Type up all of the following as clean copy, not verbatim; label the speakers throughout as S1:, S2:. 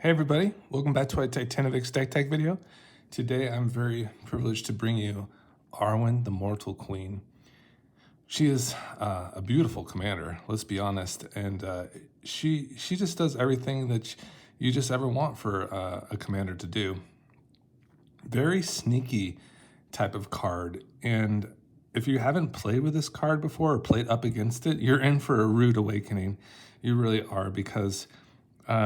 S1: Hey everybody, welcome back to our Titanovix deck tech video. Today I'm very privileged to bring you Arwen, the Mortal Queen. She is a beautiful commander, let's be honest, and she just does everything that you just ever want for a commander to do. Very sneaky type of card, and if you haven't played with this card before or played up against it, you're in for a rude awakening. You really are, because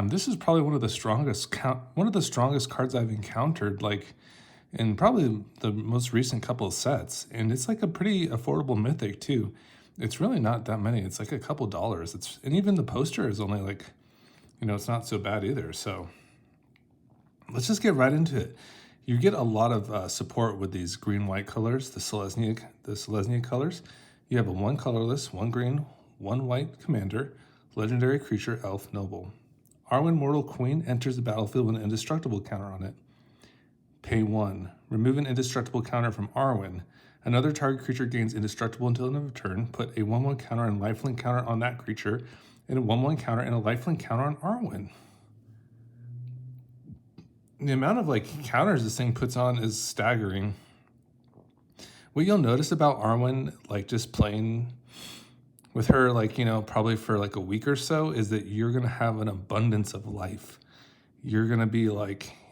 S1: this is probably one of the strongest cards I've encountered, like in probably the most recent couple of sets, and it's like a pretty affordable mythic too. It's really not that many. It's like a couple dollars. And even the poster is only like, it's not so bad either. So let's just get right into it. You get a lot of support with these green-white colors, the Selesnya colors. You have a one colorless, one green, one white commander, legendary creature, elf, noble. Arwen, Mortal Queen, enters the battlefield with an indestructible counter on it. Pay 1. Remove an indestructible counter from Arwen. Another target creature gains indestructible until the end of turn. Put a 1/1 counter and lifelink counter on that creature, and a 1/1 counter and a lifelink counter on Arwen. The amount of counters this thing puts on is staggering. What you'll notice about Arwen, just playing with her, probably for a week or so, is that you're going to have an abundance of life. You're going to be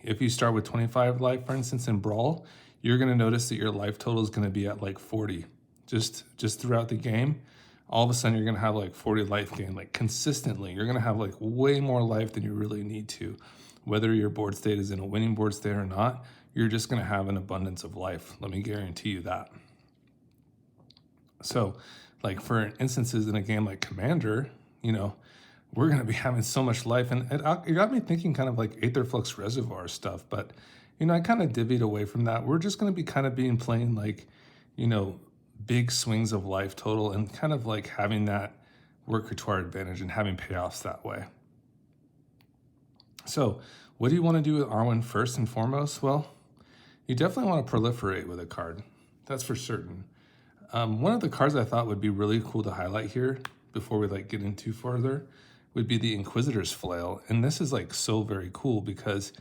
S1: if you start with 25 life, for instance, in Brawl, you're going to notice that your life total is going to be at 40. Just throughout the game, all of a sudden you're going to have 40 life gain, consistently. You're going to have way more life than you really need to. Whether your board state is in a winning board state or not, you're just going to have an abundance of life. Let me guarantee you that. So, for instances in a game like Commander, we're going to be having so much life. And it got me thinking kind of Aetherflux Reservoir stuff. But, I kind of divvied away from that. We're just going to be kind of playing big swings of life total and kind of having that work to our advantage and having payoffs that way. So what do you want to do with Arwen first and foremost? Well, you definitely want to proliferate with a card. That's for certain. One of the cards I thought would be really cool to highlight here before we get into further would be the Inquisitor's Flail. And this is so very cool because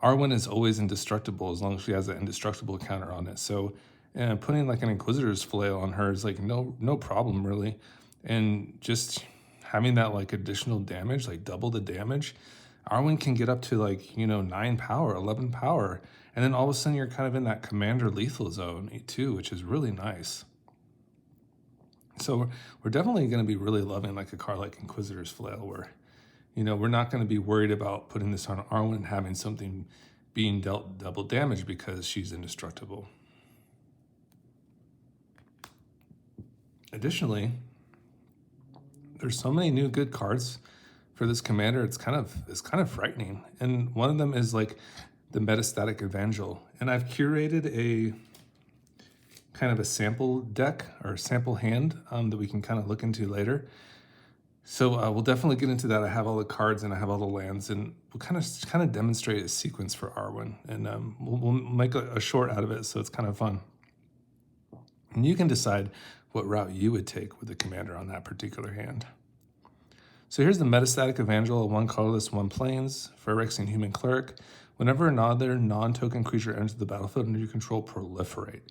S1: Arwen is always indestructible as long as she has an indestructible counter on it. So putting an Inquisitor's Flail on her is no problem really. And just having that additional damage, double the damage, Arwen can get up to 9 power, 11 power. And then all of a sudden you're kind of in that commander lethal zone too, which is really nice. So we're definitely going to be really loving a card like Inquisitor's Flail, where, we're not going to be worried about putting this on Arwen and having something being dealt double damage because she's indestructible. Additionally, there's so many new good cards for this commander. It's kind of frightening. And one of them is the Metastatic Evangel. And I've curated a kind of a sample deck or sample hand that we can kind of look into later. So we'll definitely get into that. I have all the cards and I have all the lands, and we'll kind of demonstrate a sequence for Arwen, and we'll make a short out of it, so it's kind of fun. And you can decide what route you would take with the commander on that particular hand. So here's the Metastatic Evangel, a 1 colorless, 1 plains, Phyrexian Human Cleric. Whenever another non-token creature enters the battlefield under your control, proliferate.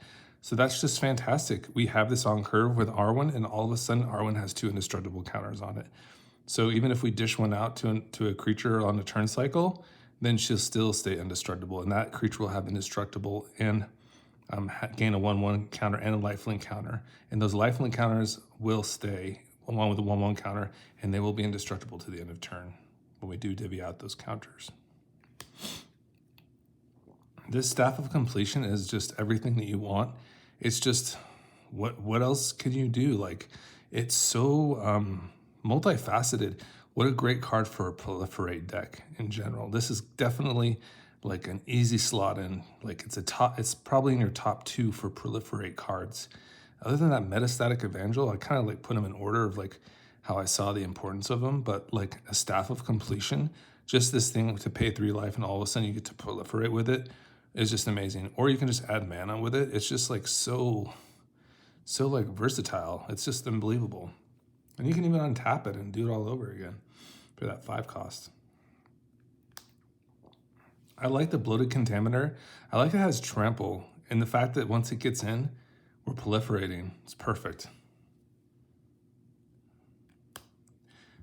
S1: So that's just fantastic. We have this on curve with Arwen, and all of a sudden Arwen has 2 indestructible counters on it. So even if we dish one out to a creature on the turn cycle, then she'll still stay indestructible, and that creature will have indestructible and gain a 1/1 counter and a lifelink counter. And those lifelink counters will stay along with the 1/1 counter, and they will be indestructible to the end of turn when we do divvy out those counters. This Staff of Completion is just everything that you want. It's just, what else can you do? It's so multifaceted. What a great card for a proliferate deck in general. This is definitely an easy slot in. It's probably in your top 2 for proliferate cards. Other than that Metastatic Evangel, I kind of put them in order of how I saw the importance of them. But a Staff of Completion, just this thing to pay 3 life and all of a sudden you get to proliferate with it, is just amazing. Or you can just add mana with it. It's just so versatile. It's just unbelievable. And you can even untap it and do it all over again for that 5 cost. I like the bloated contaminator. I like it has trample, and the fact that once it gets in, we're proliferating. It's perfect.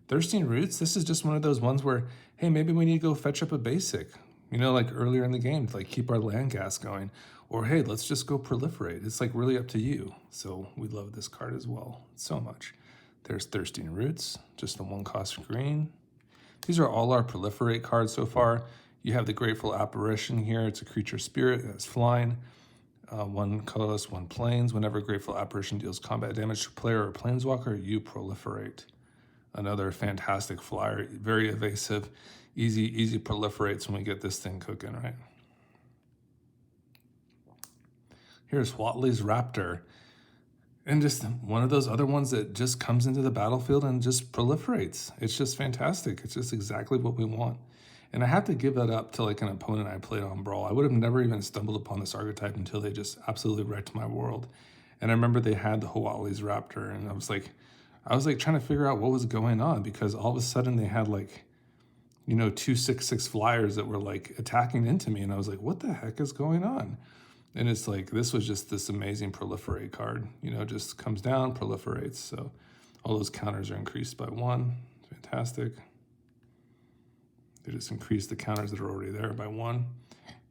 S1: Thirsting Roots, this is just one of those ones where, hey, maybe we need to go fetch up a basic, you know, like earlier in the game to like keep our land gas going. Or hey, let's just go proliferate. It's like really up to you. So we love this card as well so much. There's Thirsting Roots, just a 1-cost green. These are all our proliferate cards so far. You have the Grateful Apparition here. It's a creature spirit that's flying. 1 colorless, 1 plains. Whenever Grateful Apparition deals combat damage to a player or planeswalker, you proliferate. Another fantastic flyer, very evasive, easy proliferates when we get this thing cooking, right? Here's Watley's Raptor. And just one of those other ones that just comes into the battlefield and just proliferates. It's just fantastic. It's just exactly what we want. And I have to give that up to like an opponent I played on Brawl. I would have never even stumbled upon this archetype until they just absolutely wrecked my world. And I remember they had the Watley's Raptor, and I was like trying to figure out what was going on, because all of a sudden they had like, you know, 2/6/6 flyers that were like attacking into me. And I was like, what the heck is going on? And it's like, this was just this amazing proliferate card, you know, just comes down, proliferates. So all those counters are increased by 1. Fantastic. They just increase the counters that are already there by 1.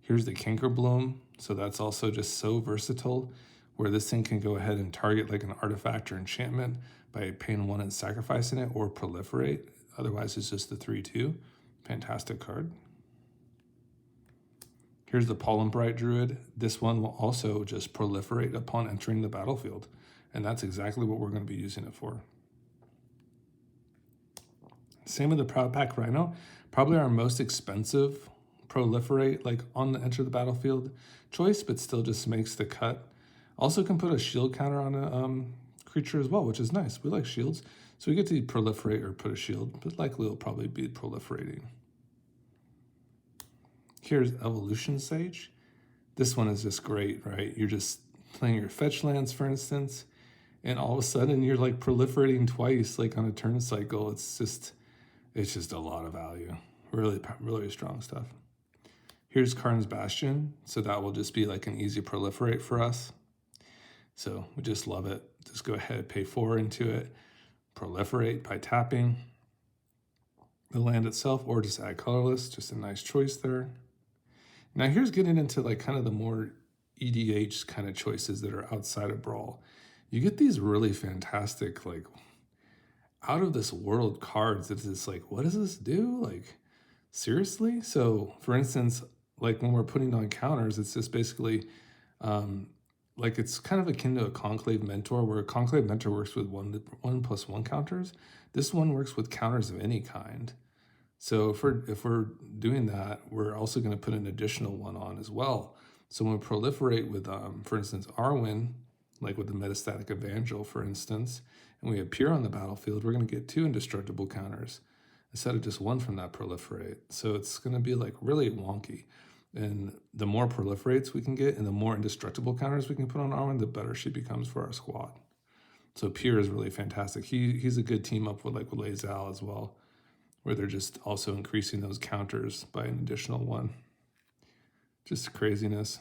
S1: Here's the Kinkerbloom. So that's also just so versatile, where this thing can go ahead and target like an artifact or enchantment by paying 1 and sacrificing it, or proliferate. Otherwise, it's just the 3/2. Fantastic card. Here's the Pollen Bright Druid. This one will also just proliferate upon entering the battlefield. And that's exactly what we're going to be using it for. Same with the Proud Pack Rhino. Probably our most expensive proliferate, like on the enter the battlefield choice, but still just makes the cut. Also can put a shield counter on a creature as well, which is nice. We like shields. So we get to proliferate or put a shield, but likely it'll probably be proliferating. Here's Evolution Sage. This one is just great, right? You're just playing your fetch lands, for instance, and all of a sudden you're like proliferating twice, like on a turn cycle. It's just a lot of value. Really, really strong stuff. Here's Karn's Bastion. So that will just be like an easy proliferate for us. So we just love it. Just go ahead, pay 4 into it, proliferate by tapping the land itself, or just add colorless. Just a nice choice there. Now here's getting into like kind of the more EDH kind of choices that are outside of Brawl. You get these really fantastic, like out of this world cards that is like, what does this do? Like, seriously? So for instance, like when we're putting on counters, it's just basically like it's kind of akin to a Conclave Mentor, where a Conclave Mentor works with 1/1 counters. This one works with counters of any kind. So if we're doing that, we're also going to put an additional 1 on as well. So when we proliferate with, for instance, Arwen, like with the Metastatic Evangel, for instance, and we appear on the battlefield, we're going to get 2 indestructible counters instead of just 1 from that proliferate. So it's going to be like really wonky. And the more proliferates we can get and the more indestructible counters we can put on Arwen, the better she becomes for our squad. So Pier is really fantastic. He's a good team up with like with Lazal as well, where they're just also increasing those counters by an additional 1. Just craziness.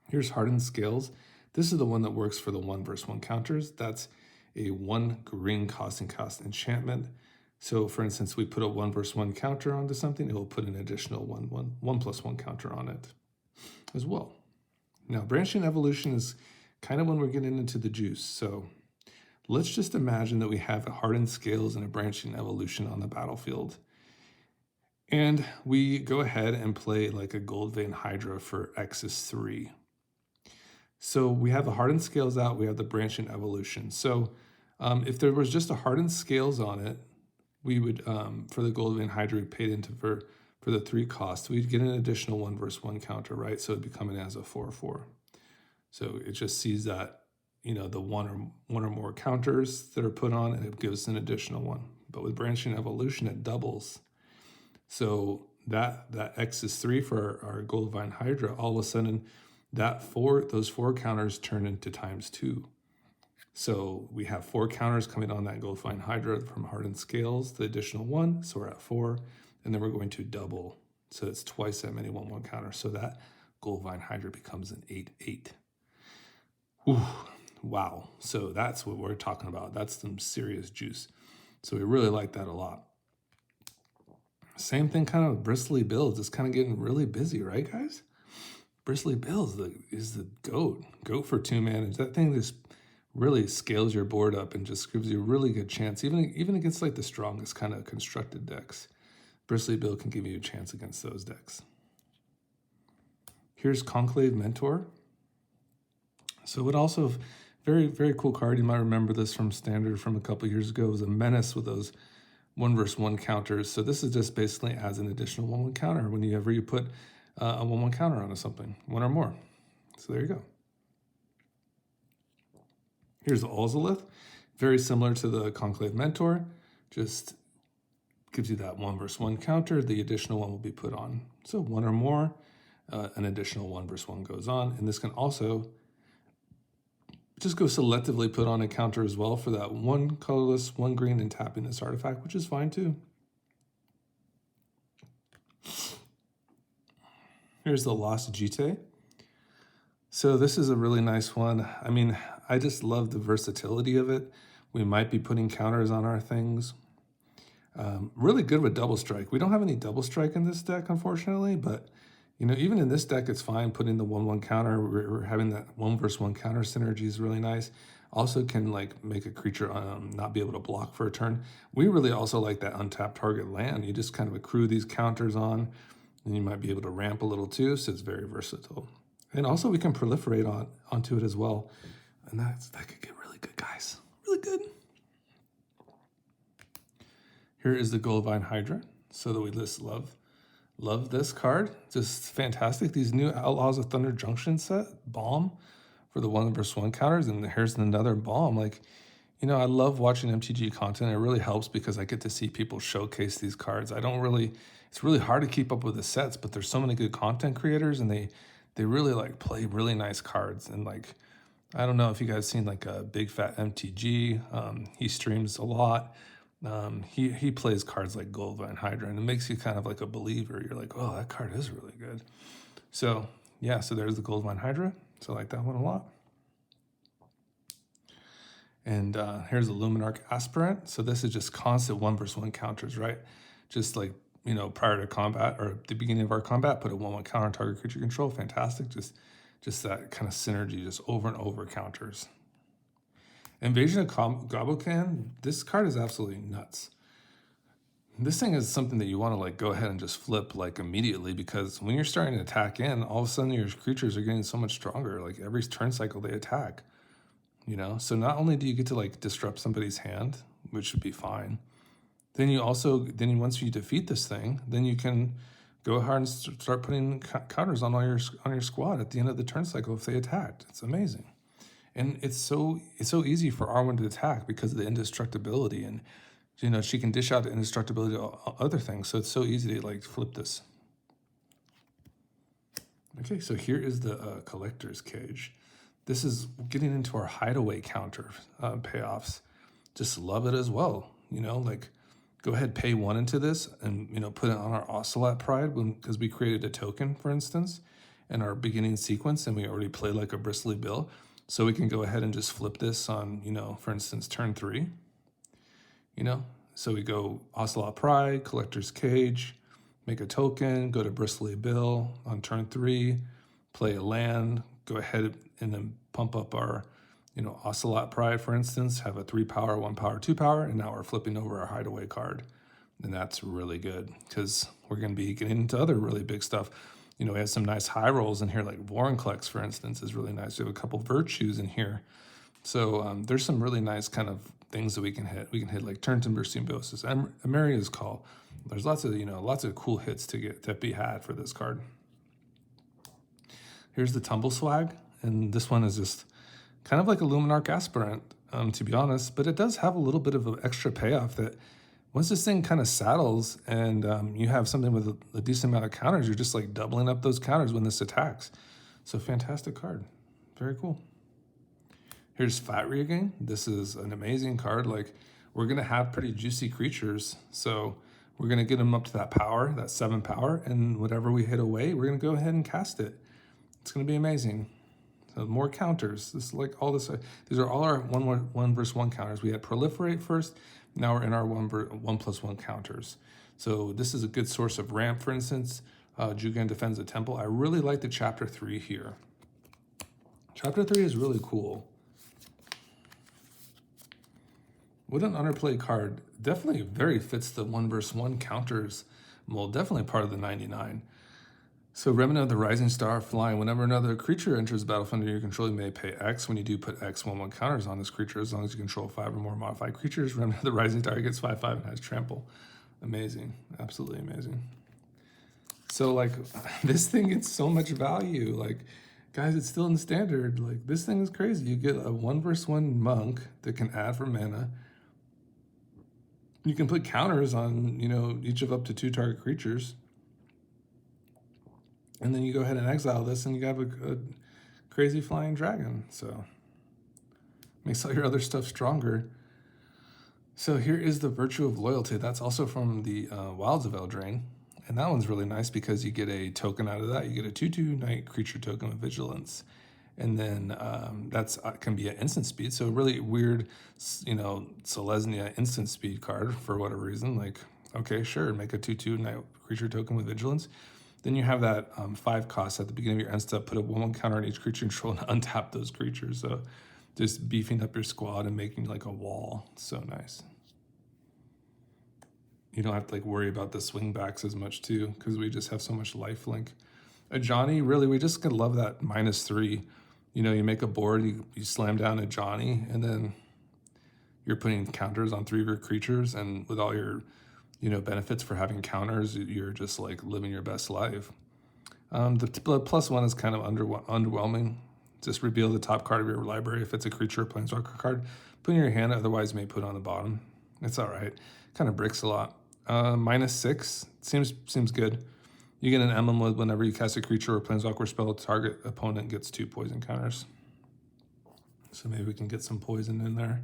S1: Here's Hardened Scales. This is the one that works for the 1/1 counters. That's a 1 green cost enchantment. So for instance, we put a 1/1 counter onto something, it will put an additional 1/1 counter on it as well. Now, Branching Evolution is kind of when we're getting into the juice. So let's just imagine that we have a Hardened Scales and a Branching Evolution on the battlefield. And we go ahead and play like a Gold Vein Hydra for X is 3. So we have the Hardened Scales out, we have the Branching Evolution. So if there was just a Hardened Scales on it, we would, for the Gold Vein Hydra we paid into for the 3 cost, we'd get an additional 1/1 counter, right? So it'd be coming as a 4/4. So it just sees that, you know, the one or more counters that are put on, and it gives an additional 1. But with Branching Evolution, it doubles. So that X is 3 for our Gold Vein Hydra, all of a sudden those 4 counters turn into ×2. So we have 4 counters coming on that Gold Vein Hydra from Hardened Scales, the additional 1, so we're at 4, and then we're going to double. So it's twice that many 1/1 counters. So that Goldvine Hydra becomes an 8/8. Ooh, wow. So that's what we're talking about. That's some serious juice. So we really like that a lot. Same thing kind of with Bristly Bills. It's kind of getting really busy, right, guys? Bristly Bills is the GOAT. GOAT for 2 mana. That thing just really scales your board up and just gives you a really good chance. Even against like the strongest kind of constructed decks, Bristly Bill can give you a chance against those decks. Here's Conclave Mentor. So it also, very, very cool card. You might remember this from Standard from a couple years ago. It was a menace with those 1/1 counters. So this is just basically as an additional 1/1 counter whenever you put a 1/1 counter onto something, one or more. So there you go. Here's the Ozolith, very similar to the Conclave Mentor, just gives you that 1/1 counter. The additional one will be put on. So one or more, an additional 1/1 goes on. And this can also just go selectively put on a counter as well for that 1 colorless, 1 green, and tapping this artifact, which is fine too. Here's the Lost Jite. So this is a really nice one. I mean, I just love the versatility of it. We might be putting counters on our things. Really good with double strike. We don't have any double strike in this deck, unfortunately, but you know, even in this deck, it's fine putting the 1/1 counter. We're having that 1/1 counter synergy is really nice. Also can like make a creature not be able to block for a turn. We really also like that untapped target land. You just kind of accrue these counters on, and you might be able to ramp a little too, so it's very versatile. And also we can proliferate onto it as well. And that could get really good, guys. Really good. Here is the Goldvine Hydra. So that we just love this card. Just fantastic. These new Outlaws of Thunder Junction set, Balm, for the 1/1 counters. And here's another Balm. Like, you know, I love watching MTG content. It really helps because I get to see people showcase these cards. It's really hard to keep up with the sets, but there's so many good content creators and they really like play really nice cards. And like, I don't know if you guys seen like a Big Fat MTG. He streams a lot. He plays cards like Goldvine Hydra, and it makes you kind of like a believer. You're like, oh, that card is really good. So yeah, so there's the Goldvine Hydra. So I like that one a lot. And here's the Luminarch Aspirant. So this is just constant 1/1 counters, right? Just like, you know, prior to combat or at the beginning of our combat, put a 1/1 counter on target creature control. Fantastic. Just that kind of synergy, just over and over counters. Invasion of Gobblecan, this card is absolutely nuts. This thing is something that you want to like go ahead and just flip like immediately, because when you're starting to attack in, all of a sudden your creatures are getting so much stronger. Like every turn cycle they attack, you know? So not only do you get to like disrupt somebody's hand, which would be fine, then once you defeat this thing, then you can go ahead and start putting counters on your squad at the end of the turn cycle if they attacked. It's amazing. And it's so easy for Arwen to attack because of the indestructibility, and you know she can dish out the indestructibility to other things. So it's so easy to like flip this. Okay, so here is the Collector's Cage. This is getting into our hideaway counter payoffs. Just love it as well. You know, like go ahead, pay 1 into this, and you know put it on our Ocelot Pride because we created a token, for instance, in our beginning sequence, and we already played like a Bristly Bill. So we can go ahead and just flip this on, you know, for instance, turn 3, you know. So we go Ocelot Pride, Collector's Cage, make a token, go to Bristly Bill on turn 3, play a land, go ahead and then pump up our, you know, Ocelot Pride, for instance, have a 3-power, 1-power, 2-power, and now we're flipping over our hideaway card. And that's really good because we're going to be getting into other really big stuff. You know, we have some nice high rolls in here, like Vorinclex, for instance, is really nice. We have a couple Virtues in here. So there's some really nice kind of things that we can hit. We can hit like Turntimber Symbiosis, Emeria's Call. There's lots of cool hits to be had for this card. Here's the Tumble Swag, and this one is just kind of like a Luminarch Aspirant, to be honest, but it does have a little bit of an extra payoff that once this thing kind of saddles and you have something with a decent amount of counters, you're just like doubling up those counters when this attacks. So fantastic card. Very cool. Here's Fat Regain. This is an amazing card. Like we're going to have pretty juicy creatures. So We're going to get them up to that power, that 7 power, and whatever we hit away, we're going to go ahead and cast it. It's going to be amazing. So more counters. This is like all this. These are all our 1/1 counters. We had proliferate first. Now we're in our 1/1 counters. So this is a good source of ramp, for instance. Jugan defends the temple. I really like the chapter 3 here. Chapter 3 is really cool. What an underplayed card. Definitely very fits the 1/1 counters mold. Definitely part of the 99. So Remnant of the Rising Star, flying. Whenever another creature enters the battlefield under your control, you may pay X. When you do, put X 1/1 counters on this creature as long as you control 5 or more modified creatures. Remnant of the Rising Star gets 5/5 and has trample. Amazing. Absolutely amazing. So like this thing gets so much value. Like, guys, it's still in standard. Like, this thing is crazy. You get a 1/1 monk that can add for mana. You can put counters on, you know, each of up to 2 target creatures. And then you go ahead and exile this and you have a crazy flying dragon. So makes all your other stuff stronger. So here is the Virtue of Loyalty. That's also from the Wilds of Eldraine. And that one's really nice because you get a token out of that. You get a 2/2 Night creature token with Vigilance. And then that's can be an instant speed. So a really weird, you know, Selesnya instant speed card for whatever reason. Like, okay, sure, make a 2/2 Night creature token with Vigilance. Then you have that 5 cost at the beginning of your end step, put a 1/1 counter on each creature control and untap those creatures. So just beefing up your squad and making like a wall. So nice. You don't have to like worry about the swing backs as much too, because we just have so much lifelink. A Johnny, really, we just could love that -3. You know, you make a board, you slam down a Johnny, and then you're putting counters on 3 of your creatures, and with all your, you know, benefits for having counters, you're just like living your best life. The +1 is kind of underwhelming. Just reveal the top card of your library if it's a creature or planeswalker card. Put in your hand, otherwise you may put on the bottom. It's all right. Kind of bricks a lot. -6 seems good. You get an emblem with whenever you cast a creature or planeswalker spell, target opponent gets 2 poison counters. So maybe we can get some poison in there.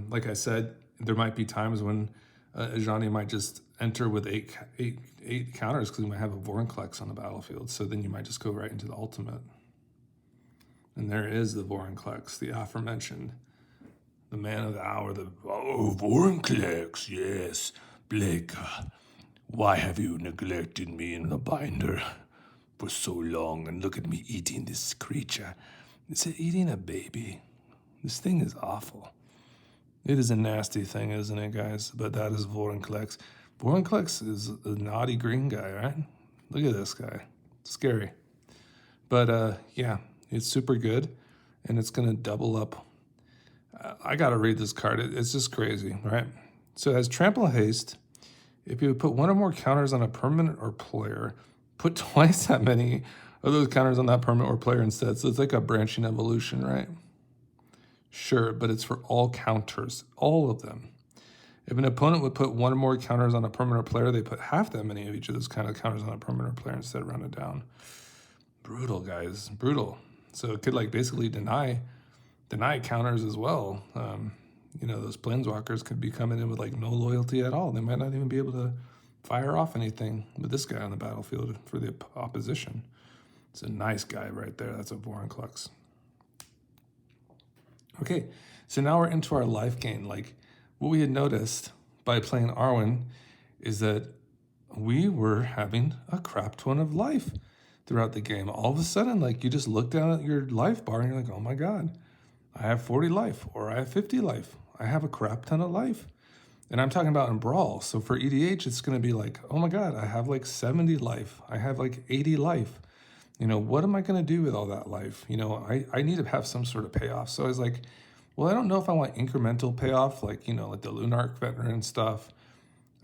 S1: Like I said, there might be times when Ajani might just enter with eight counters because we might have a Vorinclex on the battlefield. So then you might just go right into the ultimate. And there is the Vorinclex, the aforementioned. The man of the hour, Vorinclex, yes. Blake, why have you neglected me in the binder for so long? And look at me eating this creature. Is it eating a baby? This thing is awful. It is a nasty thing, isn't it, guys? But that is Vorinclex. Vorinclex is a naughty green guy, right? Look at this guy. Scary. But yeah, it's super good. And it's going to double up. I got to read this card. It's just crazy, right? So it has Trample Haste. If you put 1 or more counters on a permanent or player, put twice that many of those counters on that permanent or player instead. So it's like a branching evolution, right? Sure, but it's for all counters, all of them. If an opponent would put 1 or more counters on a permanent player, they put half that many of each of those kind of counters on a permanent player instead of rounded down. Brutal, guys, brutal. So it could like basically deny counters as well. You know, those planeswalkers could be coming in with like no loyalty at all. They might not even be able to fire off anything with this guy on the battlefield for the opposition. It's a nice guy right there. That's a Vorinclex. Okay, so now we're into our life gain. Like what we had noticed by playing Arwen is that we were having a crap ton of life throughout the game. All of a sudden, like you just look down at your life bar and you're like, oh my God, I have 40 life or I have 50 life. I have a crap ton of life. And I'm talking about in Brawl. So for EDH, it's going to be like, oh my God, I have like 70 life. I have like 80 life. You know, what am I going to do with all that life? You know, I need to have some sort of payoff. So I was like, well, I don't know if I want incremental payoff, like, you know, like the Lunarch veteran stuff.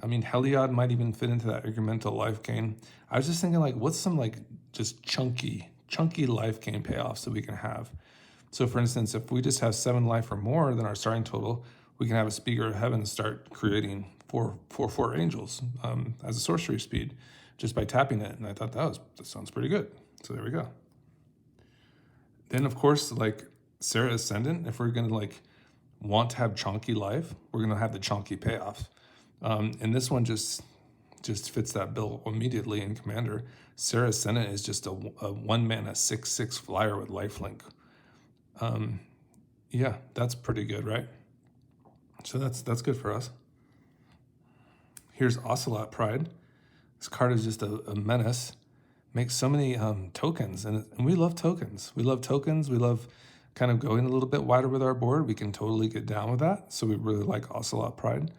S1: I mean, Heliod might even fit into that incremental life gain. I was just thinking like, what's some like just chunky life gain payoffs that we can have? So for instance, if we just have 7 life or more than our starting total, we can have a Speaker of Heaven start creating four angels as a sorcery speed just by tapping it. And I thought that sounds pretty good. So there we go. Then of course, like Serra Ascendant, if we're gonna like want to have chunky life, we're gonna have the chunky payoffs. And this one just fits that bill immediately in Commander. Sarah Senate is just a 1-mana 6/6 flyer with lifelink. Yeah, that's pretty good, right? So that's good for us. Here's Ocelot Pride. This card is just a menace. Makes so many tokens, and we love tokens. We love tokens. We love kind of going a little bit wider with our board. We can totally get down with that. So we really like Ocelot Pride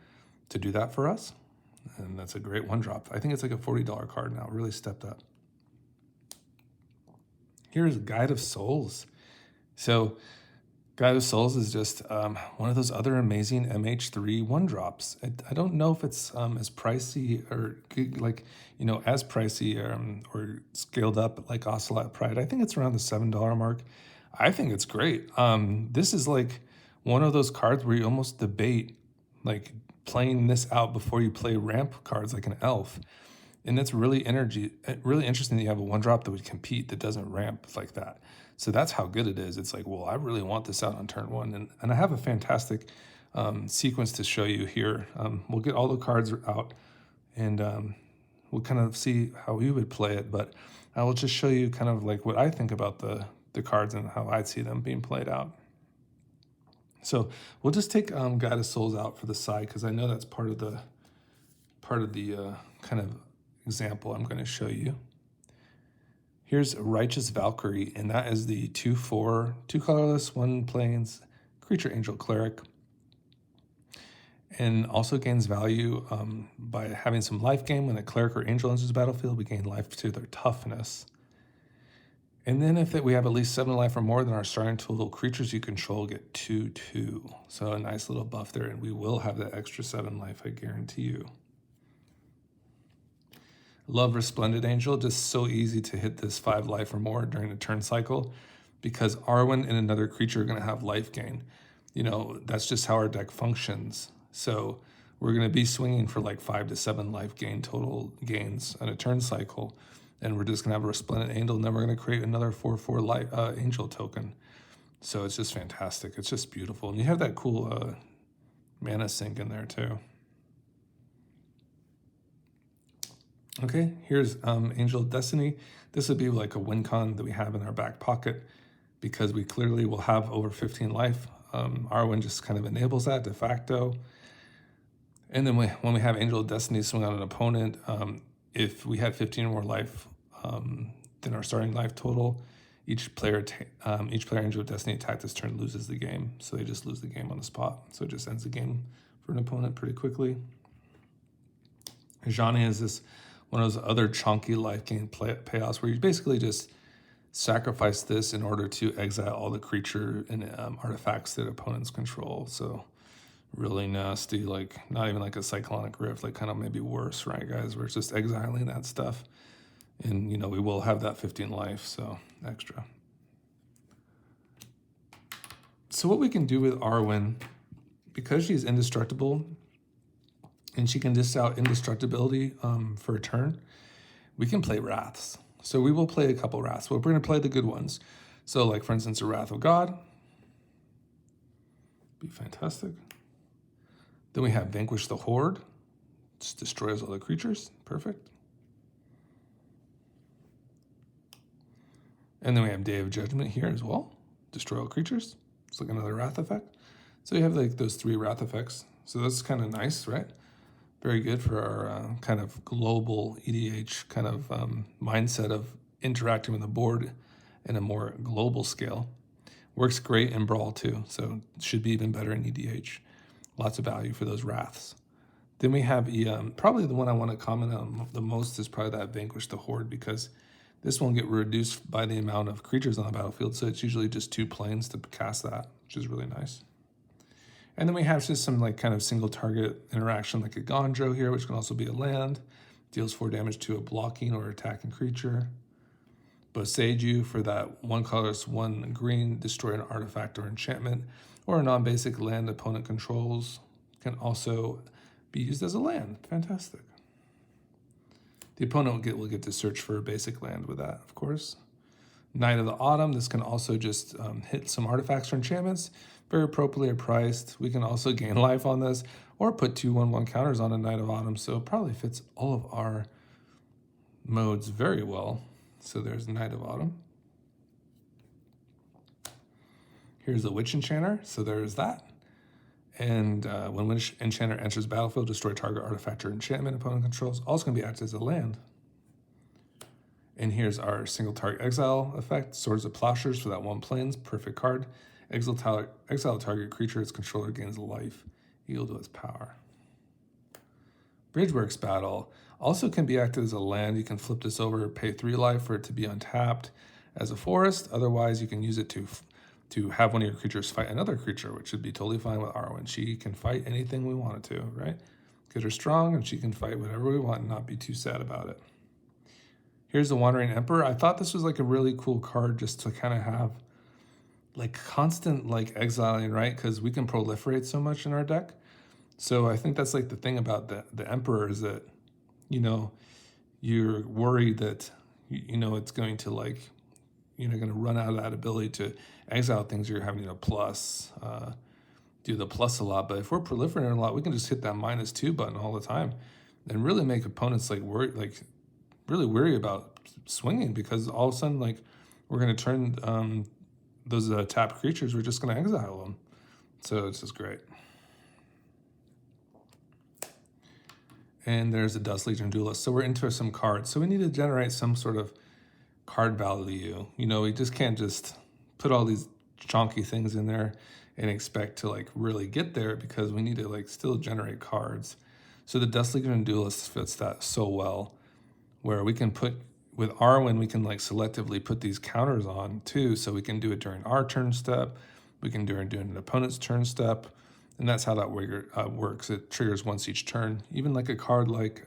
S1: to do that for us. And that's a great 1-drop. I think it's like a $40 card now. Really stepped up. Here's Guide of Souls. So Guide of Souls is just one of those other amazing MH3 1-drops. I don't know if it's as pricey or like, as pricey or scaled up like Ocelot Pride. I think it's around the $7 mark. I think it's great. This is like one of those cards where you almost debate like playing this out before you play ramp cards like an elf. And it's really interesting that you have a 1-drop that would compete that doesn't ramp like that. So that's how good it is. It's like, well, I really want this out on turn 1. And I have a fantastic sequence to show you here. We'll get all the cards out and we'll kind of see how we would play it. But I will just show you kind of like what I think about the cards and how I'd see them being played out. So we'll just take Guide of Souls out for the side because I know that's part of the kind of example I'm going to show you. Here's Righteous Valkyrie, and that is the 2/4, 2 colorless, 1 plains, creature angel cleric. And also gains value by having some life gain. When a cleric or angel enters the battlefield, we gain life to their toughness. And then if we have at least 7 life or more, then our starting total creatures you control get 2/2. So a nice little buff there, and we will have that extra 7 life, I guarantee you. Love Resplendent Angel, just so easy to hit this 5 life or more during the turn cycle because Arwen and another creature are going to have life gain. That's just how our deck functions. So we're going to be swinging for like 5 to 7 life gain total gains on a turn cycle. And we're just going to have a Resplendent Angel, and then we're going to create another 4/4 life, angel token. So it's just fantastic. It's just beautiful. And you have that cool mana sink in there too. Okay, here's Angel of Destiny. This would be like a win con that we have in our back pocket because we clearly will have over 15 life. Arwen just kind of enables that de facto. And then when we have Angel of Destiny swing on an opponent, if we had 15 or more life than our starting life total, each player Angel of Destiny attack this turn loses the game. So they just lose the game on the spot. So it just ends the game for an opponent pretty quickly. Ajani is this one of those other chunky life gain payoffs where you basically just sacrifice this in order to exile all the creature and artifacts that opponents control. So really nasty, like not even like a Cyclonic Rift, like kind of maybe worse, right, guys? Where it's just exiling that stuff. And, we will have that 15 life, so extra. So what we can do with Arwen, because she's indestructible, and she can dish out indestructibility for a turn, we can play Wraths. So we will play a couple Wraths. Well, we're going to play the good ones. So like, for instance, a Wrath of God. Be fantastic. Then we have Vanquish the Horde. Just destroys all the creatures. Perfect. And then we have Day of Judgment here as well. Destroy all creatures. It's like another Wrath effect. So you have like those 3 Wrath effects. So that's kind of nice, right? Very good for our kind of global EDH kind of mindset of interacting with the board in a more global scale. Works great in Brawl too, so it should be even better in EDH. Lots of value for those Wraths. Then we have probably the one I want to comment on the most is probably that Vanquish the Horde, because this won't get reduced by the amount of creatures on the battlefield, so it's usually just 2 planes to cast that, which is really nice. And then we have just some like kind of single target interaction like a Gondro here, which can also be a land. Deals 4 damage to a blocking or attacking creature. Boseiju for that 1 colorless, 1 green, destroy an artifact or enchantment, or a non-basic land opponent controls. Can also be used as a land. Fantastic. The opponent will get to search for a basic land with that, of course. Knight of the Autumn, this can also just hit some artifacts or enchantments. Very appropriately priced. We can also gain life on this, or put 2/1/1 counters on a Knight of Autumn. So it probably fits all of our modes very well. So there's Knight of Autumn. Here's the Witch Enchanter, so there's that. And when Witch Enchanter enters battlefield, destroy target artifact or enchantment opponent controls. Also going to be acted as a land. And here's our single target exile effect, Swords of Plowshares for that 1 plains, perfect card. Exile target creature its controller gains life, equal to its power. Bridgeworks Battle also can be acted as a land. You can flip this over, pay 3 life for it to be untapped as a forest. Otherwise, you can use it to have one of your creatures fight another creature, which would be totally fine with Arwen. She can fight anything we want it to, right? Get her strong, and she can fight whatever we want and not be too sad about it. Here's the Wandering Emperor. I thought this was like a really cool card just to kind of have like constant like exiling, right? Because we can proliferate so much in our deck. So I think that's like the thing about the Emperor is that, you know, you're worried that, you know, it's going to like, you know, going to run out of that ability to exile things. You're having to plus, do the plus a lot. But if we're proliferating a lot, we can just hit that -2 button all the time and really make opponents like really worry about swinging, because all of a sudden, like, we're going to turn those tapped creatures, we're just going to exile them. So it's just great. And there's a Dust Legion Duelist. So we're into some cards. So we need to generate some sort of card value. You know, we just can't just put all these chonky things in there and expect to like really get there, because we need to like still generate cards. So the Dust Legion Duelist fits that so well, where we can put, with Arwen, we can like selectively put these counters on too. So we can do it during our turn step. We can do it during an opponent's turn step. And that's how that works. It triggers once each turn. Even like a card like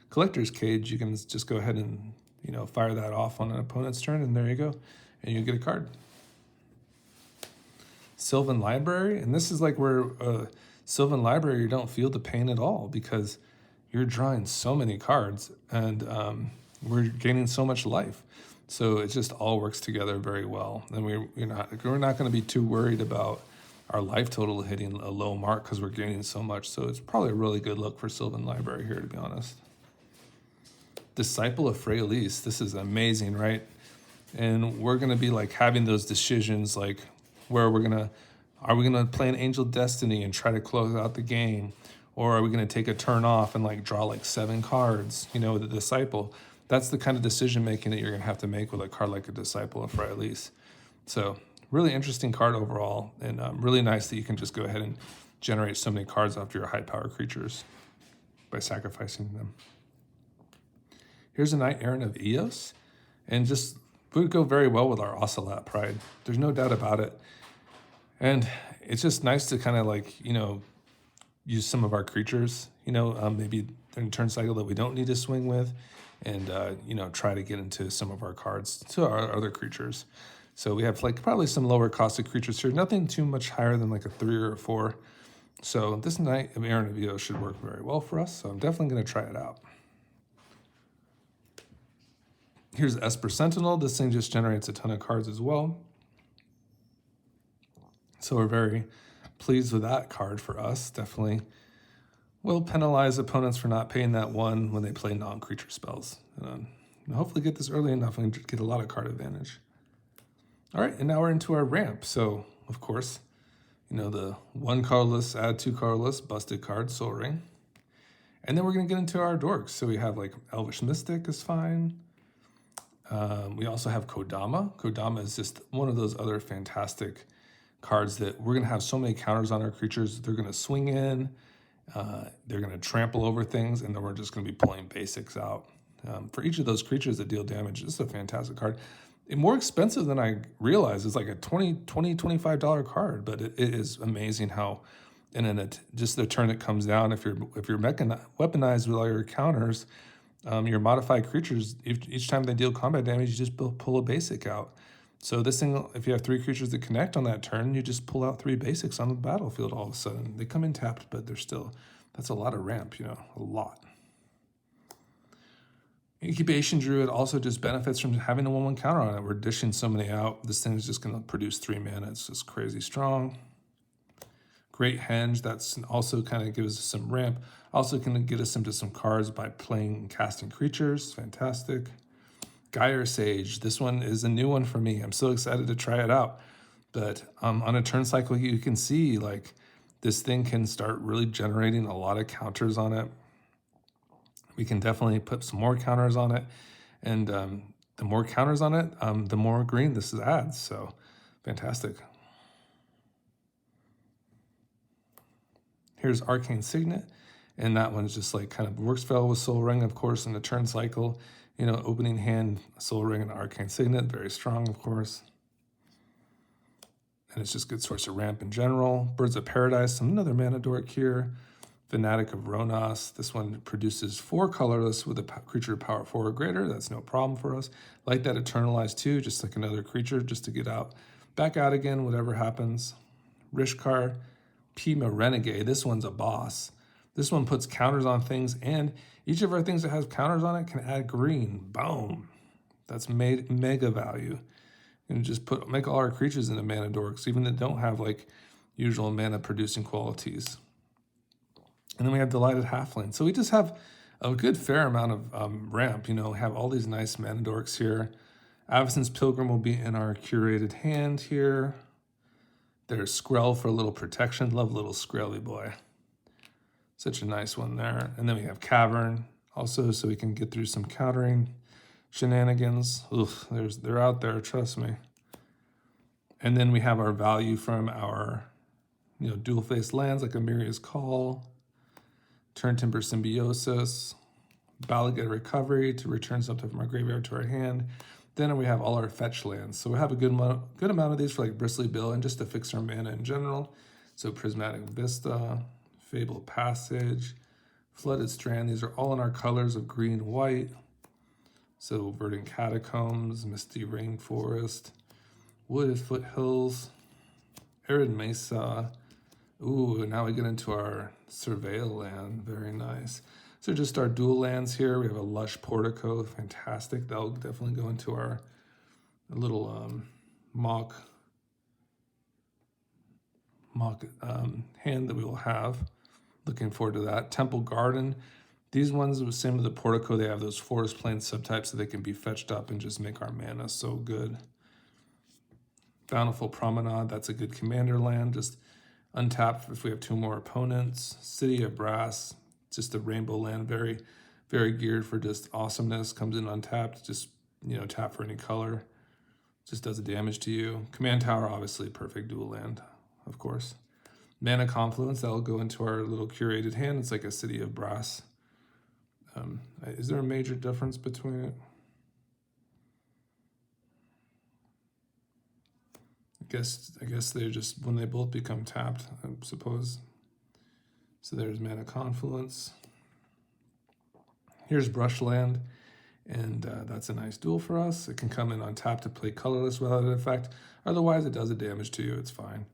S1: Collector's Cage, you can just go ahead and, you know, fire that off on an opponent's turn, and there you go. And you get a card. Sylvan Library, and this is like where Sylvan Library, you don't feel the pain at all, because you're drawing so many cards, and we're gaining so much life. So it just all works together very well. And we're not going to be too worried about our life total hitting a low mark, because we're gaining so much. So it's probably a really good look for Sylvan Library here, to be honest. Disciple of Freyalise, this is amazing, right? And we're going to be like having those decisions, like where are we going to play an Angel Destiny and try to close out the game? Or are we going to take a turn off and like draw like 7 cards, you know, with a Disciple? That's the kind of decision making that you're going to have to make with a card like a Disciple of Freyalise. So really interesting card overall, and really nice that you can just go ahead and generate so many cards off your high power creatures by sacrificing them. Here's a Knight Errant of Eos, and just would go very well with our Ocelot Pride. There's no doubt about it. And it's just nice to kind of like, you know, use some of our creatures, you know, maybe in turn cycle that we don't need to swing with, and, you know, try to get into some of our cards to our other creatures. So we have like probably some lower costed creatures here, nothing too much higher than like a 3 or a 4. So this Knight Errant of Eos should work very well for us. So I'm definitely going to try it out. Here's Esper Sentinel. This thing just generates a ton of cards as well. So we're very pleased with that card for us. Definitely will penalize opponents for not paying that 1 when they play non-creature spells. And hopefully get this early enough and get a lot of card advantage. All right, and now we're into our ramp. So, of course, you know, the 1 cardless, add 2 cardless, busted card, Soul Ring. And then we're going to get into our dorks. So we have like Elvish Mystic is fine. We also have Kodama. Kodama is just one of those other fantastic cards that we're going to have so many counters on our creatures. They're going to swing in, they're going to trample over things, and then we're just going to be pulling basics out. For each of those creatures that deal damage, this is a fantastic card. It's more expensive than I realized. It's like a $25 card, but it is amazing how, and just the turn it comes down, if you're weaponized with all your counters, your modified creatures, each time they deal combat damage, you just pull a basic out. So this thing, if you have 3 creatures that connect on that turn, you just pull out 3 basics on the battlefield all of a sudden. They come in tapped, but they're still, that's a lot of ramp, you know, a lot. Incubation Druid also just benefits from having a 1/1 counter on it. We're dishing so many out. This thing is just going to produce 3 mana. It's just crazy strong. Great henge. That's also kind of gives us some ramp. Also can get us into some cards by playing and casting creatures. Fantastic. Gyre Sage. This one is a new one for me. I'm so excited to try it out. But on a turn cycle, you can see like this thing can start really generating a lot of counters on it. We can definitely put some more counters on it. And the more counters on it, the more green this adds. So fantastic. Here's Arcane Signet. And that one's just like kind of works well with Soul Ring, of course, in the turn cycle. You know, opening hand, Soul Ring and Arcane Signet, very strong, of course. And it's just a good source of ramp in general. Birds of Paradise, another mana dork here. Fanatic of Ronas. This one produces 4 colorless with a creature power 4 or greater. That's no problem for us. Like that Eternalize too, just like another creature, just to get out, back out again, whatever happens. Rishkar, Pima Renegade. This one's a boss. This one puts counters on things, and each of our things that has counters on it can add green. Boom. That's mega value. And just make all our creatures into mana dorks, even that don't have like usual mana producing qualities. And then we have Delighted Halfling. So we just have a good fair amount of ramp, you know, have all these nice mana dorks here. Avacyn's Pilgrim will be in our curated hand here. There's Skrell for a little protection. Love little Skrelly boy. Such a nice one there. And then we have Cavern also, so we can get through some countering shenanigans. Oof, they're out there, trust me. And then we have our value from our, you know, dual-faced lands like Amiria's Call, Turn Timber Symbiosis, Balaga Recovery to return something from our graveyard to our hand. Then we have all our fetch lands. So we have a good amount of these for like Bristly Bill and just to fix our mana in general. So Prismatic Vista, Fabled Passage, Flooded Strand. These are all in our colors of green and white. So Verdant Catacombs, Misty Rainforest, Wooded Foothills, Arid Mesa. Ooh, now we get into our Surveil land. Very nice. So just our dual lands here. We have a Lush Portico. Fantastic. That'll definitely go into our little mock hand that we will have. Looking forward to that. Temple Garden. These ones, the same with the Portico, they have those Forest Plain subtypes so they can be fetched up and just make our mana so good. Bountiful Promenade, that's a good commander land. Just untap if we have 2 more opponents. City of Brass, just a rainbow land, very, very geared for just awesomeness. Comes in untapped, just, you know, tap for any color. Just does the damage to you. Command Tower, obviously, perfect dual land, of course. Mana Confluence, that'll go into our little curated hand. It's like a City of Brass. Is there a major difference between it? I guess they're just when they both become tapped, I suppose. So there's Mana Confluence. Here's Brushland, and that's a nice duel for us. It can come in on tap to play colorless without an effect. Otherwise, it does a damage to you. It's fine.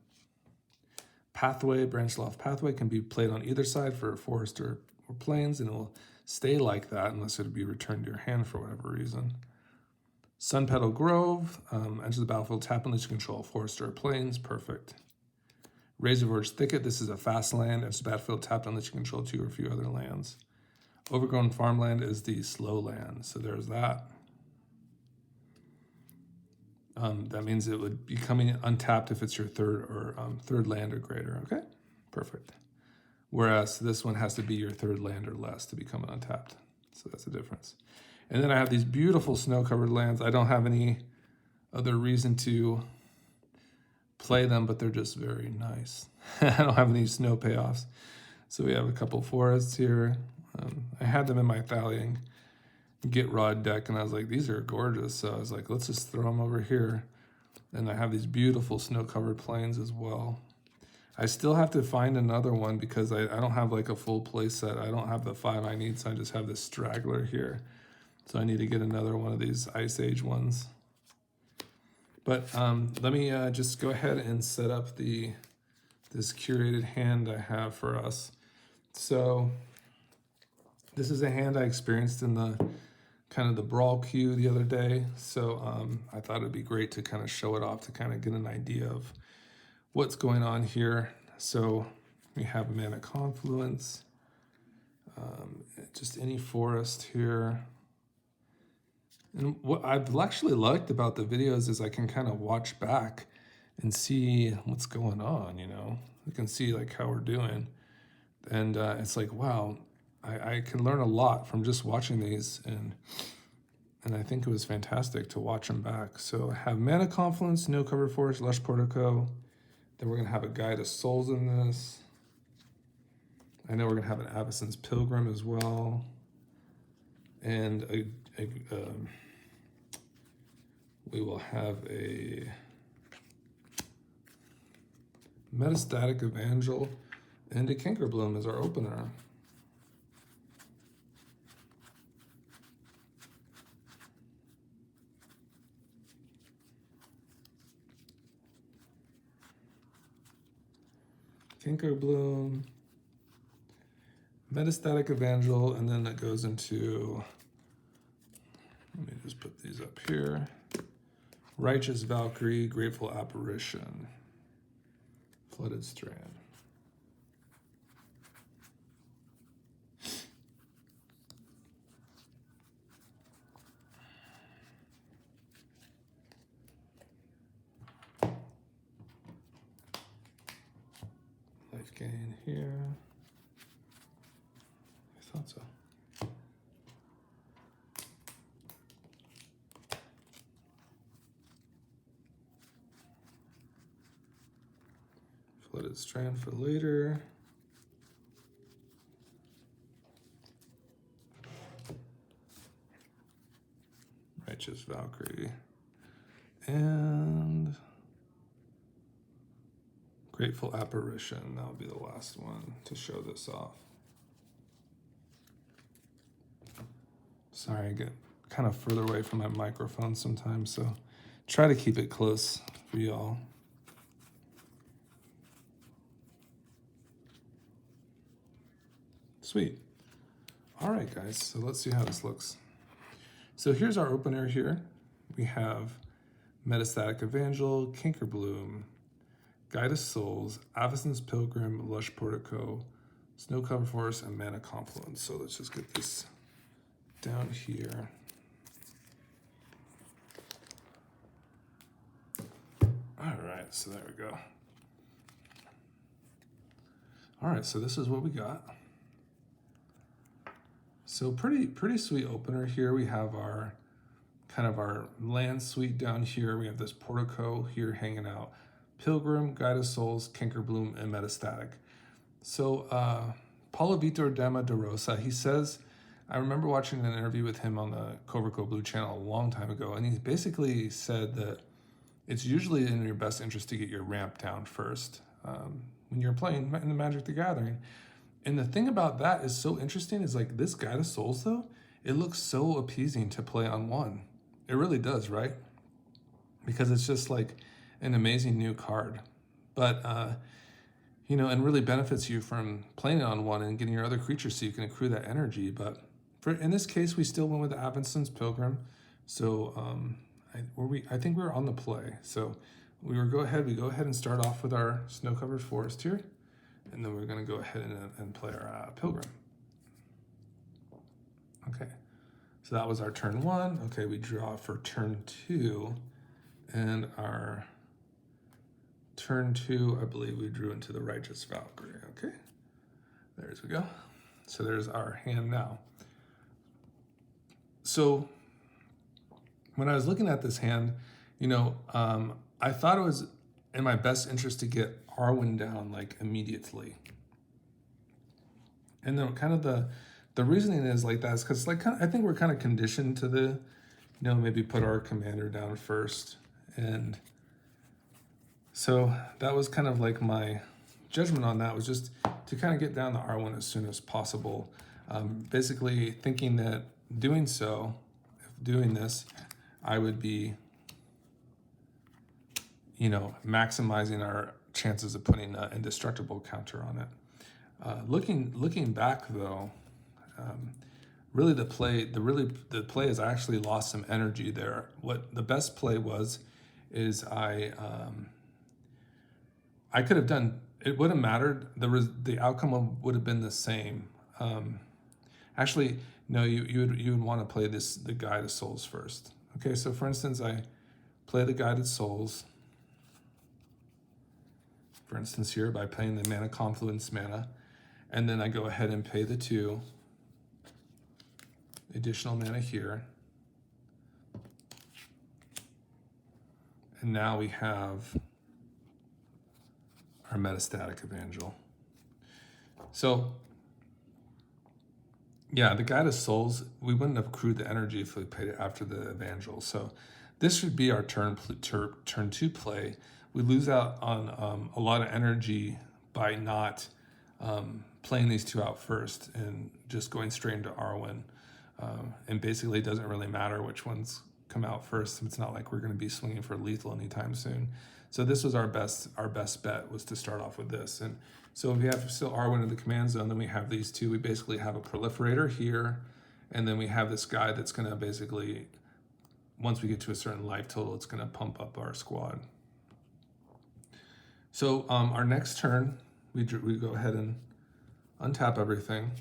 S1: Pathway, Branchloft Pathway can be played on either side for forest or plains, and it will stay like that unless it be returned to your hand for whatever reason. Sunpetal Grove, enter the battlefield, tap unless you control forest or plains, perfect. Razorverge Thicket, this is a fast land, enter the battlefield, tap unless you control 2 or a few other lands. Overgrown Farmland is the slow land, so there's that. That means it would be coming untapped if it's your third land or greater, okay? Perfect. Whereas this one has to be your 3rd land or less to become untapped. So that's the difference. And then I have these beautiful snow-covered lands. I don't have any other reason to play them, but they're just very nice. I don't have any snow payoffs. So we have a couple forests here. I had them in my Thalian Get Rod deck, and I was like, these are gorgeous. So I was like, let's just throw them over here. And I have these beautiful snow-covered plains as well. I still have to find another one because I don't have like a full play set. I don't have the 5 I need, so I just have this straggler here. So I need to get another one of these Ice Age ones. But let me just go ahead and set up this curated hand I have for us. So this is a hand I experienced in the kind of the brawl queue the other day. So I thought it'd be great to kind of show it off to kind of get an idea of what's going on here. So We have Mana Confluence, just any forest here. And what I've actually liked about the videos is I can kind of watch back and see what's going on, you know. You can see like how we're doing. And it's like, wow, I can learn a lot from just watching these, and I think it was fantastic to watch them back. So I have Mana Confluence, No Cover Forest, Lush Portico. Then we're gonna have a Guide of Souls in this. I know we're gonna have an Avacyn's Pilgrim as well. And we will have a Metastatic Evangel and a Kinkerbloom as our opener. Kinkerbloom, Metastatic Evangel, and then that goes into, let me just put these up here. Righteous Valkyrie, Grateful Apparition, Flooded Strand. Life gain here. I thought so. Flooded Strand for later. Righteous Valkyrie. And Grateful Apparition. That'll be the last one to show this off. Sorry, I get kind of further away from my microphone sometimes, so try to keep it close for y'all. Sweet. All right, guys, so let's see how this looks. So here's our opener here. We have Metastatic Evangel, Kinkerbloom, Guide of Souls, Avacyn's Pilgrim, Lush Portico, Snow Cover Forest, and Mana Confluence. So let's just get this down here. All right, so there we go. All right, so this is what we got. So pretty sweet opener here. We have our kind of our land suite down here. We have this Portico here hanging out. Pilgrim, Guide of Souls, Kinkerbloom, and Metastatic. So Paulo Vitor Dama de Rosa, he says, I remember watching an interview with him on the Coverco Blue channel a long time ago, and he basically said that it's usually in your best interest to get your ramp down first when you're playing in the Magic the Gathering. And the thing about that is so interesting is like this Guide of Souls though, it looks so appeasing to play on one. It really does, right? Because it's just like an amazing new card. But, you know, and really benefits you from playing it on one and getting your other creatures so you can accrue that energy. But in this case, we still went with the Avacyn's Pilgrim. So I think we were on the play. So we go ahead and start off with our snow-covered forest here. And then we're going to go ahead and play our Pilgrim. Okay, so that was our turn one. Okay, we draw for turn two. And our turn two, I believe we drew into the Righteous Valkyrie. Okay, there we go. So there's our hand now. So when I was looking at this hand, you know, I thought it was in my best interest to get Arwen down like immediately. And then kind of the reasoning is like that is because like I think we're kind of conditioned to the, you know, maybe put our commander down first. And so that was kind of like my judgment on that was just to kind of get down the Arwen as soon as possible. Basically thinking that doing this, I would be, you know, maximizing our chances of putting an indestructible counter on it. Looking back though, really the play is I actually lost some energy there. What the best play was is I could have done it wouldn't mattered. The outcome would have been the same. Actually, no, you would want to play the Guided Souls first. Okay, so for instance, I play the Guided Souls. For instance, here by playing the Mana Confluence mana, and then I go ahead and pay the 2 additional mana here. And now we have our Metastatic Evangel. So, yeah, the Guided Souls, we wouldn't have accrued the energy if we played it after the Evangel. So this should be our turn 2 play. We lose out on a lot of energy by not playing these 2 out first and just going straight into Arwen. And basically it doesn't really matter which ones come out first. It's not like we're going to be swinging for lethal anytime soon. So this was our best bet, was to start off with this. And so we have still Arwen in the command zone, then we have these 2. We basically have a proliferator here, and then we have this guy that's going to basically, once we get to a certain life total, it's going to pump up our squad. So our next turn, we go ahead and untap everything,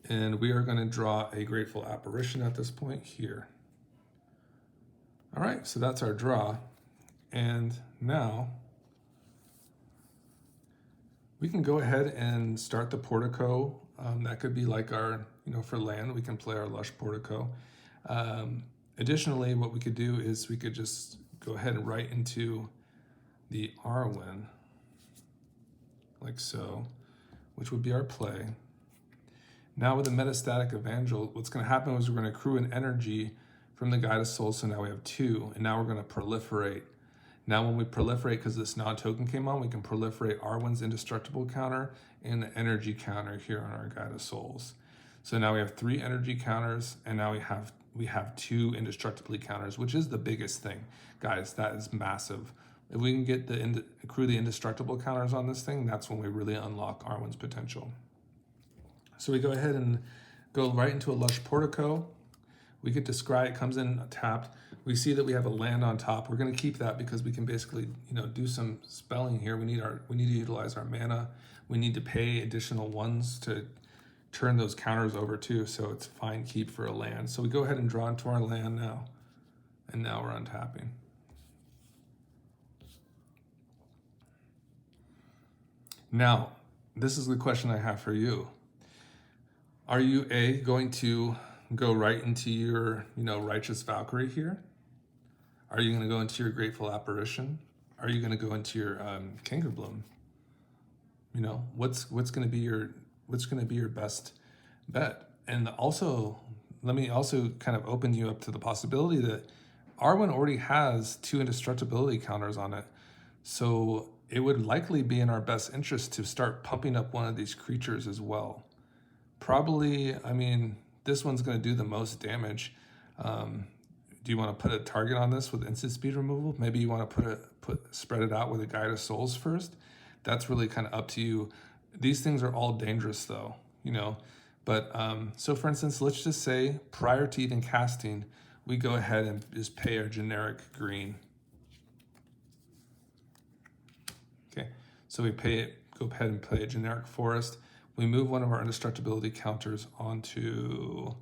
S1: and we are going to draw a Grateful Apparition at this point here. All right, so that's our draw. And now we can go ahead and start the Portico. That could be like our, for land, we can play our Lush Portico. Additionally, what we could do is we could just go ahead and write into the Arwen, like so, which would be our play. Now with the Metastatic Evangel, what's going to happen is we're going to accrue an energy from the Guided Soul, so now we have 2, and now we're going to proliferate. Now when we proliferate, because this non-token came on, we can proliferate Arwen's indestructible counter and the energy counter here on our Guided Souls. So now we have 3 energy counters, and now we have 2 indestructibly counters, which is the biggest thing. Guys, that is massive. If we can get accrue the indestructible counters on this thing, that's when we really unlock Arwen's potential. So we go ahead and go right into a Lush Portico. We get to scry, it comes in tapped. We see that we have a land on top. We're going to keep that because we can basically, do some spelling here. We need to utilize our mana. We need to pay additional 1s to turn those counters over too, so it's fine keep for a land. So we go ahead and draw into our land now, and now we're untapping. Now, this is the question I have for you. Are you going to go right into your, Righteous Valkyrie here? Are you going to go into your Grateful Apparition? Are you going to go into your Kinkerbloom? What's going to be your best bet? And also, let me also kind of open you up to the possibility that Arwen already has 2 indestructibility counters on it, so it would likely be in our best interest to start pumping up one of these creatures as well. Probably, this one's going to do the most damage. Do you want to put a target on this with instant speed removal? Maybe you want to spread it out with a Guided Souls first. That's really kind of up to you. These things are all dangerous though, But so for instance, let's just say prior to even casting, we go ahead and just pay our generic green. Okay, so we go ahead and play a generic forest. We move one of our indestructibility counters onto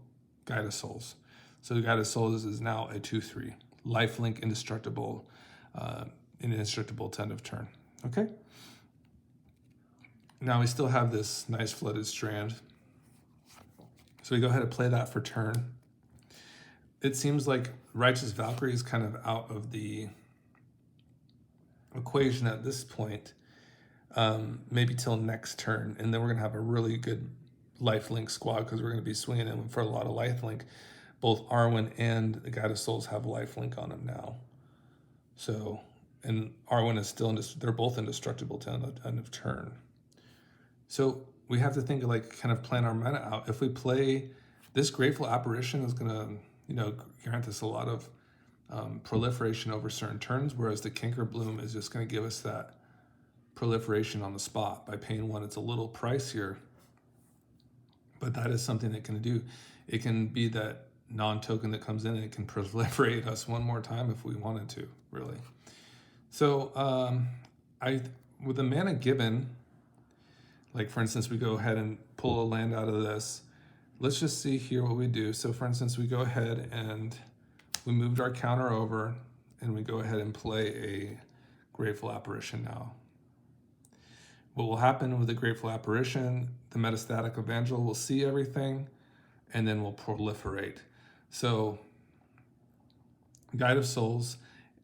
S1: Guided Souls. So the Guided Souls is now a 2/3. Lifelink indestructible, indestructible at end of turn. Okay? Now we still have this nice Flooded Strand. So we go ahead and play that for turn. It seems like Righteous Valkyrie is kind of out of the equation at this point. Maybe till next turn, and then we're going to have a really good lifelink squad because we're going to be swinging in for a lot of lifelink. Both Arwen and the Guided Souls have lifelink on them now. So, and Arwen is still, they're both indestructible till end of turn. So we have to think of kind of plan our mana out. If we play this Grateful Apparition is going to, grant us a lot of proliferation over certain turns, whereas the Kinkerbloom is just going to give us that proliferation on the spot by paying 1. It's a little pricier, but that is something that can do. It can be that non-token that comes in and it can proliferate us 1 more time if we wanted to, really. So with the mana given, like for instance, we go ahead and pull a land out of this. Let's just see here what we do. So for instance, we go ahead and we moved our counter over and we go ahead and play a Grateful Apparition now. What will happen with the Grateful Apparition, the Metastatic Evangel will see everything and then will proliferate. So Guide of Souls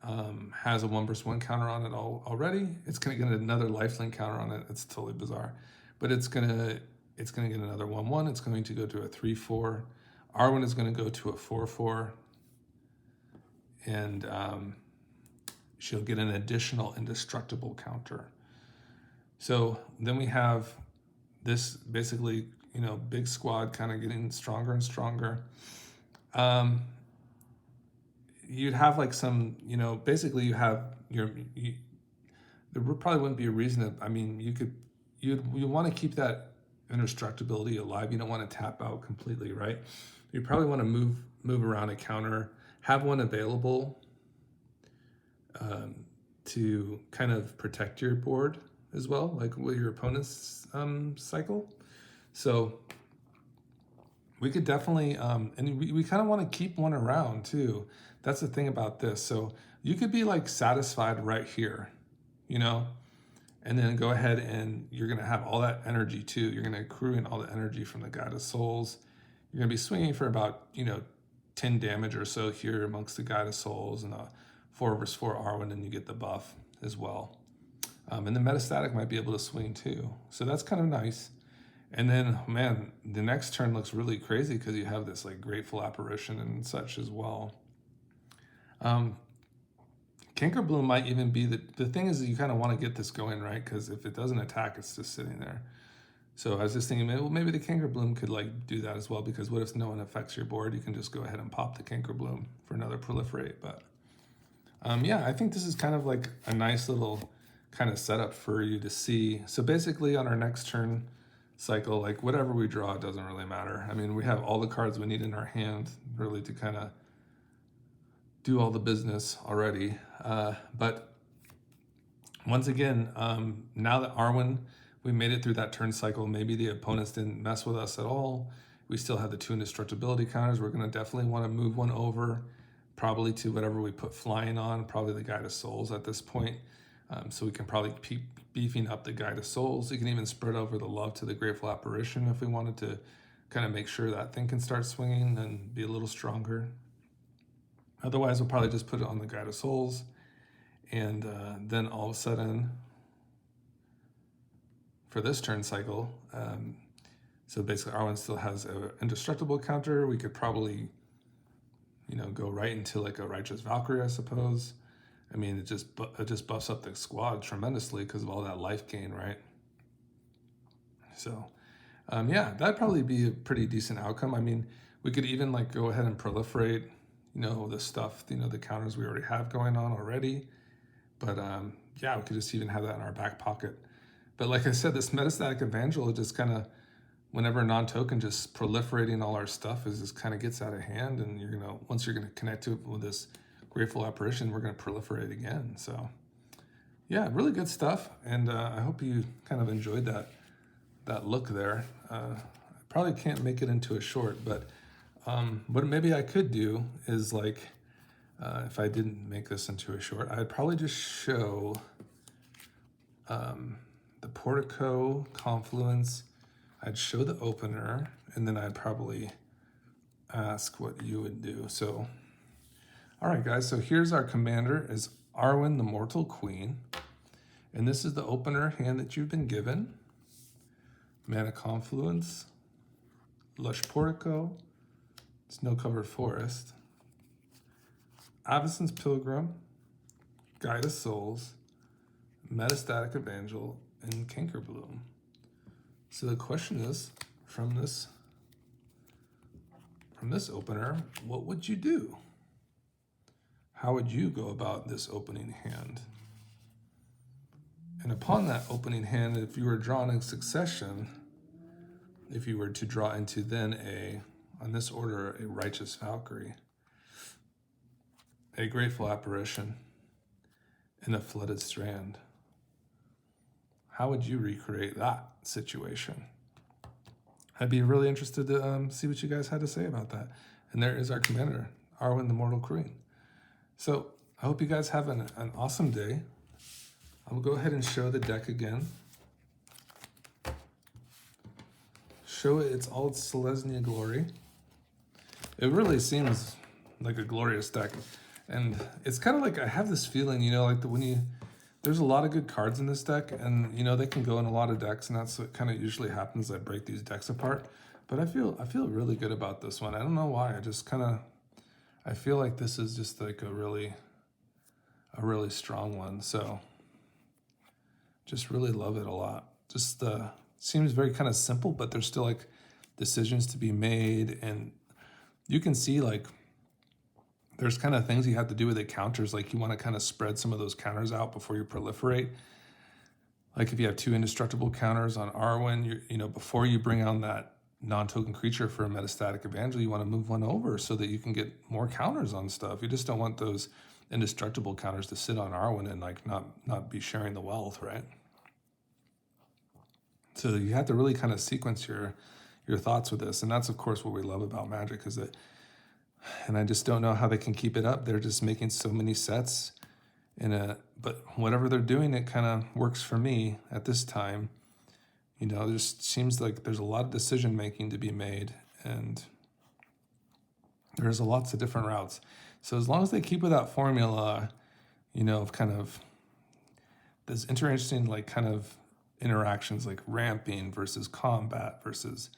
S1: has a 1/1 counter on it already. It's going to get another lifelink counter on it. It's totally bizarre. But it's going to get another 1/1. It's going to go to a 3/4. Arwen is going to go to a 4/4. And she'll get an additional indestructible counter. So then we have this basically, big squad kind of getting stronger and stronger. You'd have like some, basically you have there probably wouldn't be a reason to, you want to keep that indestructibility alive. You don't want to tap out completely, right? You probably want to move around a counter, have one available to kind of protect your board as well, like with your opponent's cycle. So we could definitely, and we kind of want to keep one around too. That's the thing about this. So you could be like satisfied right here, and then go ahead and you're going to have all that energy too. You're going to accrue in all the energy from the Guide of Souls. You're going to be swinging for about, 10 damage or so here amongst the Guide of Souls and a 4/4 Arwen, and you get the buff as well. And the Metastatic might be able to swing too. So that's kind of nice. And then, man, the next turn looks really crazy because you have this like Grateful Apparition and such as well. Kinkerbloom might even be the thing is that you kind of want to get this going, right? Because if it doesn't attack, it's just sitting there. So I was just thinking, maybe the Kinkerbloom could like do that as well, because what if no one affects your board? You can just go ahead and pop the Kinkerbloom for another proliferate. But yeah, I think this is kind of like a nice little kind of setup for you to see. So basically on our next turn cycle, like whatever we draw, it doesn't really matter. We have all the cards we need in our hand really to kind of do all the business already. But once again, now that Arwen, we made it through that turn cycle, maybe the opponents didn't mess with us at all. We still have the 2 indestructibility counters. We're going to definitely want to move one over, probably to whatever we put flying on, probably the Guide of Souls at this point. So we can probably keep beefing up the Guide of Souls. You can even spread over the love to the Grateful Apparition if we wanted to kind of make sure that thing can start swinging and be a little stronger. Otherwise, we'll probably just put it on the Guide of Souls. And then all of a sudden, for this turn cycle, so basically Arwen still has an indestructible counter. We could probably, go right into like a Righteous Valkyrie, I suppose. It just buffs up the squad tremendously because of all that life gain, right? So, yeah, that'd probably be a pretty decent outcome. We could even like go ahead and proliferate, the stuff, the counters we already have going on already. But yeah, we could just even have that in our back pocket. But like I said, this Metastatic Evangel just kind of, whenever a non-token just proliferating all our stuff is just kind of gets out of hand, and once you're gonna connect to it with this Grateful Apparition, we're gonna proliferate again. So yeah, really good stuff. And I hope you kind of enjoyed that look there. I probably can't make it into a short, but what maybe I could do is like, if I didn't make this into a short, I'd probably just show the Portico Confluence. I'd show the opener, and then I'd probably ask what you would do. So, all right, guys, so here's our commander is Arwen, the Mortal Queen. And this is the opener hand that you've been given. Mana Confluence, Lush Portico, Snow-Covered Forest, Avacyn's Pilgrim, Guide of Souls, Metastatic Evangel, and Kinkerbloom. So the question is, from this opener, what would you do? How would you go about this opening hand? And upon that opening hand, if you were drawn in succession, if you were to draw into then on this order, a Righteous Valkyrie, a Grateful Apparition, and a Flooded Strand. how would you recreate that situation? I'd be really interested to see what you guys had to say about that. And there is our commander, Arwen the Mortal Queen. So I hope you guys have an awesome day. I'll go ahead and show the deck again. Show it all its Selesnya glory. It really seems like a glorious deck. And it's kind of like, I have this feeling, you know, like there's a lot of good cards in this deck, and you know, they can go in a lot of decks, and that's what kind of usually happens. I break these decks apart. But I feel really good about this one. I don't know why. I feel like this is just like a really strong one. So just really love it a lot. Just seems very kind of simple, but there's still like decisions to be made, and you can see like there's kind of things you have to do with the counters. Like you want to kind of spread some of those counters out before you proliferate. Like if you have 2 indestructible counters on Arwen, you know, before you bring on that non-token creature for a metastatic evangel, you want to move one over so that you can get more counters on stuff. You just don't want those indestructible counters to sit on Arwen and like not be sharing the wealth, right? So you have to really kind of sequence your thoughts with this. And that's of course what we love about Magic, is that, and I just don't know how they can keep it up. They're just making so many sets but whatever they're doing, it kind of works for me at this time. You know, it just seems like there's a lot of decision making to be made, and there's lots of different routes. So as long as they keep with that formula, you know, of kind of this interesting like kind of interactions like ramping versus combat versus,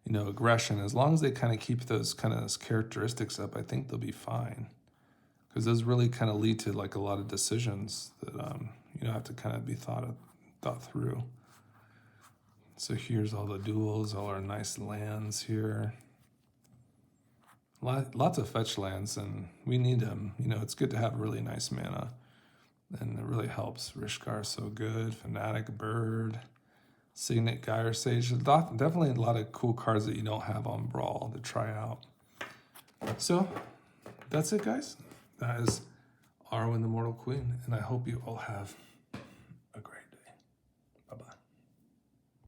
S1: you know, aggression, as long as they kind of keep those kind of characteristics up, I think they'll be fine. Because those really kind of lead to like a lot of decisions that, you know, have to kind of be thought through. So here's all the duels, all our nice lands here. Lots of fetch lands, and we need them. You know, it's good to have really nice mana, and it really helps. Rishkar, so good. Fanatic Bird, Signet Gyre Sage. Definitely a lot of cool cards that you don't have on Brawl to try out. So that's it, guys. That is Arwen the Mortal Queen, and I hope you all have